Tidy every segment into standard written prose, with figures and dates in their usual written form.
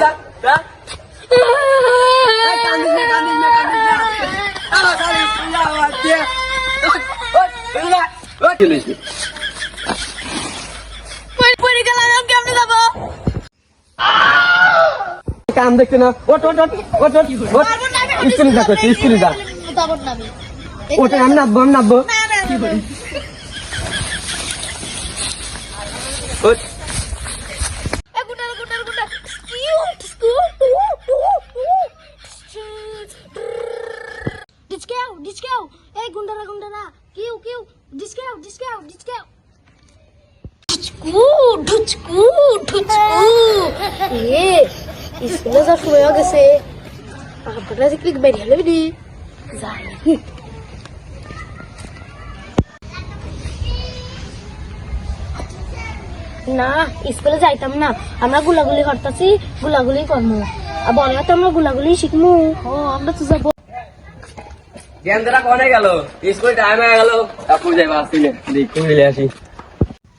যা যা কান্দিস না আমার খালি স্কুল যাওয়া আছে পড়ে গেলাম আমি কেমনে যাবো কাম দেখতে না ওট ওট ওট ওট ওট স্কুলে যা করছি স্কুলে যা ওটা আমি নামবো ওট Discount. Hey, gundara. Kiu. Discount. Duchku. Iskulah sa suya gese. Apa sih klik beri hale di. Zai. না স্কুলে যাইতাম না আমরা গুলাগুলি করতেছি গুলাগুলি করবো আর বললা তো আমরা গুলাগুলি শিখবো ও আমরা তো যাবো জ্ঞানদারা কোনে গেল স্কুল টাইম হয়ে গেল আপু যাইবা আসলে দেখো মিলে আসি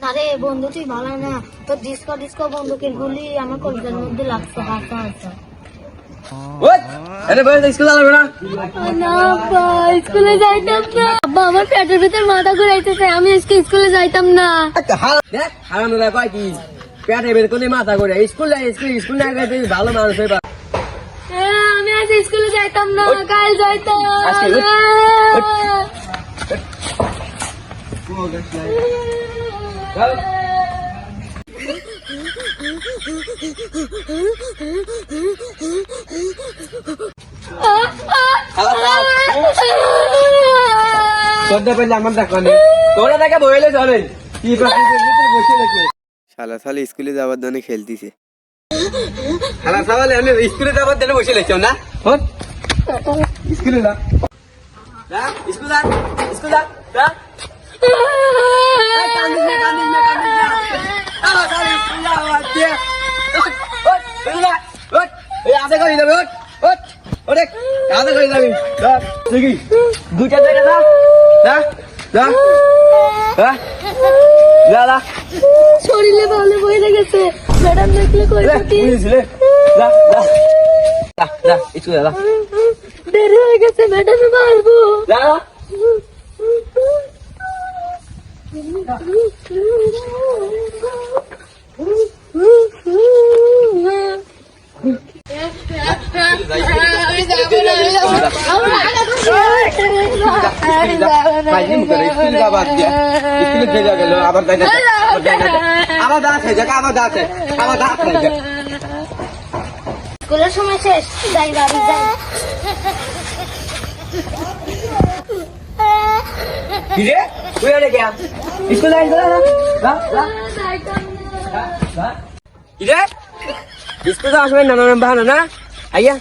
আরে বন্ধু তুই ভালো না তো ডিস্কো বন্ধুকের গুলি আমার কলেজের মধ্যে লাগছে হাসা ওই এনে বসে স্কুল যাবে না না স্কুলে যাইতাম না আব্বা আমার পেটের ভিতর মাথা ঘুরাইতেছে আমি আজকে স্কুলে যাইতাম না দেখ হারানো না কয় কি পেটে বের করে মাথা করে স্কুল না গেলে ভালো মানুষ হইবা আমি আজ স্কুলে যাইতাম না কাল যাইতাম তোরা দেখে বইলে চলে কি বসে দেখে শালা শালা স্কুলে যাওয়ার জন্য খেলতিছে শালা সাবালে আমি স্কুলে যাবার জন্য বসে লেছো না স্কুলে যা স্কুল যা কান্দিস না আমার খালি স্কুল যাওয়া আছে এই আদে কই যাবে ওরে আদে কই যাবি দেখি দুইটা জায়গা যা শরীরে ভালো বইলে গেছে ম্যাডাম দেখলে কই যা স্কুলে যা দেরি হয়ে গেছে ম্যাডামে মারবো যা স্কুলের সময় শেষ যাই বাড়ি যাই কিরে তুই আরে গিয়া স্কুল যাই কিরে স্কুল আসবে না বাহানা না আইয়া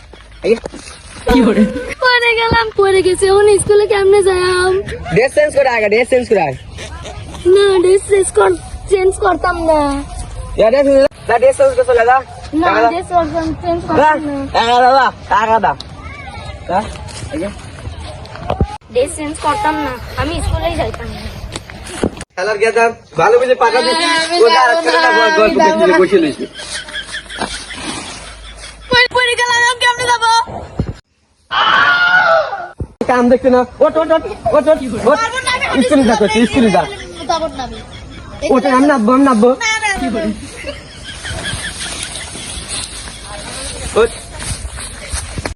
পড়ে গেছে এখন স্কুলে কেমনে যাইম ড্রেস চেঞ্জ করে আগে না ড্রেস চেঞ্জ করতাম না ড্রেস চেঞ্জ করে চলে যা না ড্রেস চেঞ্জ করতাম না টাকা দা ড্রেস চেঞ্জ করতাম না আমি স্কুলেই যাইতাম না খেলার গেছে ভালো বুঝে পাকা দিচ্ছি গল্প বসে লইছি পড়ে গেলাম আমি কেমনে যাবো কাম দেখতে না ওট স্কুলে যা করছি স্কুলে যা ওটা আমি নামবো